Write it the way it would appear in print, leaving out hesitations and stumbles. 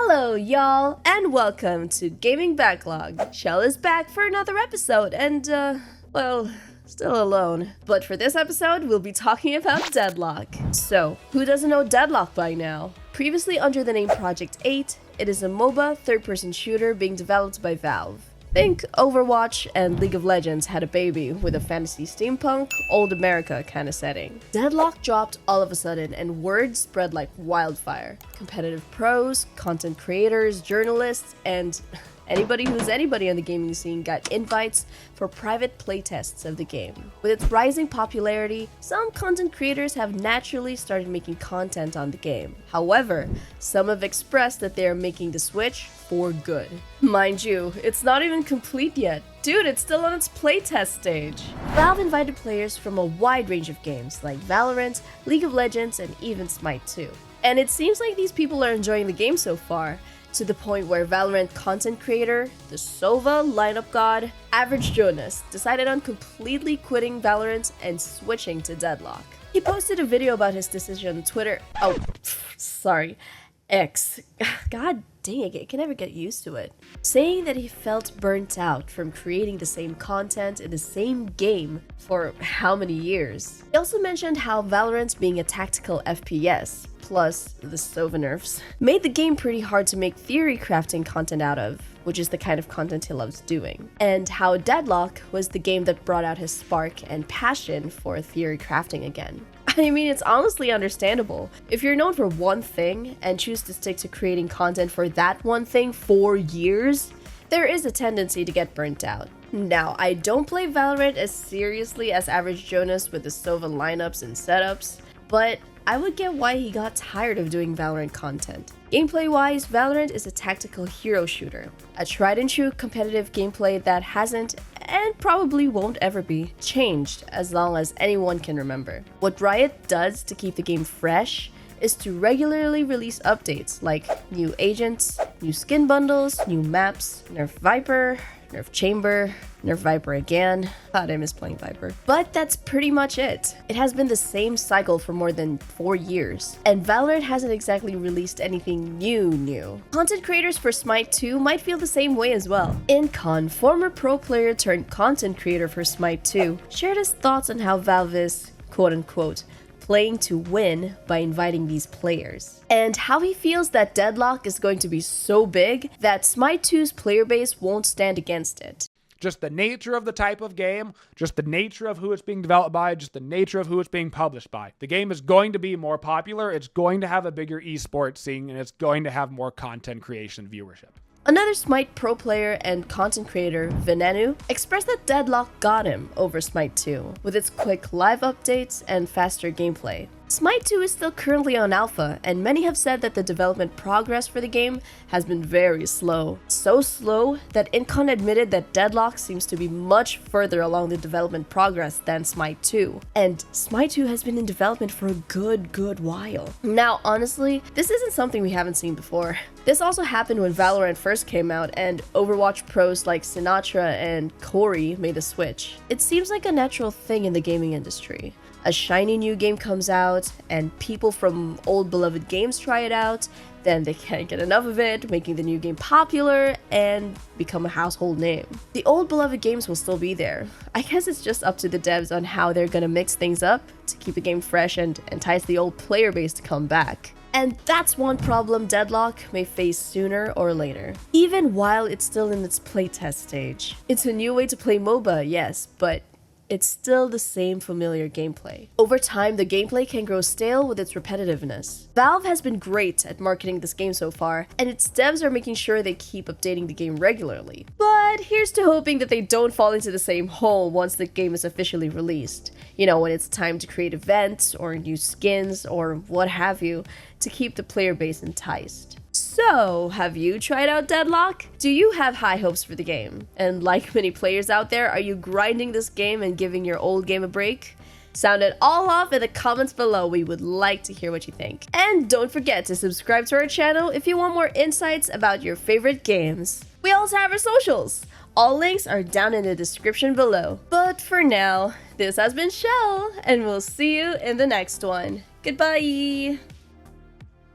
Hello, y'all, and welcome to Gaming Backlog. Shell is back for another episode, and, well, still alone. But for this episode, we'll be talking about Deadlock. So, who doesn't know Deadlock by now? Previously under the name Project 8, it is a MOBA third-person shooter being developed by Valve. Think Overwatch and League of Legends had a baby with a fantasy steampunk, old America kind of setting. Deadlock dropped all of a sudden and word spread like wildfire. Competitive pros, content creators, journalists, and anybody who's anybody on the gaming scene got invites for private playtests of the game. With its rising popularity, some content creators have naturally started making content on the game. However, some have expressed that they are making the switch for good. Mind you, it's not even complete yet. Dude, it's still on its playtest stage. Valve invited players from a wide range of games like Valorant, League of Legends, and even Smite 2. And it seems like these people are enjoying the game so far, to the point where Valorant content creator, the Sova lineup god, AverageJonas, decided on completely quitting Valorant and switching to Deadlock. He posted a video about his decision on Twitter. X. God dang it, I can never get used to it. Saying that he felt burnt out from creating the same content in the same game for how many years. He also mentioned how Valorant being a tactical FPS, plus the Sova nerfs, made the game pretty hard to make theory crafting content out of, which is the kind of content he loves doing. And how Deadlock was the game that brought out his spark and passion for theory crafting again. I mean, it's honestly understandable. If you're known for one thing and choose to stick to creating content for that one thing for years, there is a tendency to get burnt out. Now, I don't play Valorant as seriously as AverageJonas with the Sova lineups and setups, but I would get why he got tired of doing Valorant content. Gameplay-wise, Valorant is a tactical hero shooter, a tried-and-true competitive gameplay that hasn't, and probably won't ever be, changed as long as anyone can remember. What Riot does to keep the game fresh is to regularly release updates like new agents, new skin bundles, new maps, nerf Viper, nerf Chamber, nerf Viper again. God, I miss playing Viper. But that's pretty much it. It has been the same cycle for more than 4 years, and Valorant hasn't exactly released anything new. Content creators for Smite 2 might feel the same way as well. Incon, former pro player turned content creator for Smite 2, shared his thoughts on how Valve is, quote-unquote, playing to win by inviting these players, and how he feels that Deadlock is going to be so big that Smite 2's player base won't stand against it. Just the nature of the type of game, just the nature of who it's being developed by, just the nature of who it's being published by. The game is going to be more popular, it's going to have a bigger esports scene, and it's going to have more content creation viewership. Another Smite pro player and content creator, Venenu, expressed that Deadlock got him over Smite 2, with its quick live updates and faster gameplay. Smite 2 is still currently on alpha, and many have said that the development progress for the game has been very slow. So slow that Incon admitted that Deadlock seems to be much further along the development progress than Smite 2. And Smite 2 has been in development for a good while. Now, honestly, this isn't something we haven't seen before. This also happened when Valorant first came out and Overwatch pros like Sinatra and Corey made the switch. It seems like a natural thing in the gaming industry. A shiny new game comes out, and people from old beloved games try it out, then they can't get enough of it, making the new game popular and become a household name. The old beloved games will still be there. I guess it's just up to the devs on how they're gonna mix things up to keep the game fresh and entice the old player base to come back. And that's one problem Deadlock may face sooner or later, even while it's still in its playtest stage. It's a new way to play MOBA, yes, but it's still the same familiar gameplay. Over time, the gameplay can grow stale with its repetitiveness. Valve has been great at marketing this game so far, and its devs are making sure they keep updating the game regularly. But here's to hoping that they don't fall into the same hole once the game is officially released. You know, when it's time to create events or new skins or what have you to keep the player base enticed. So, have you tried out Deadlock? Do you have high hopes for the game? And like many players out there, are you grinding this game and giving your old game a break? Sound it all off in the comments below. We would like to hear what you think. And don't forget to subscribe to our channel if you want more insights about your favorite games. We also have our socials. All links are down in the description below. But for now, this has been Shell, and we'll see you in the next one. Goodbye!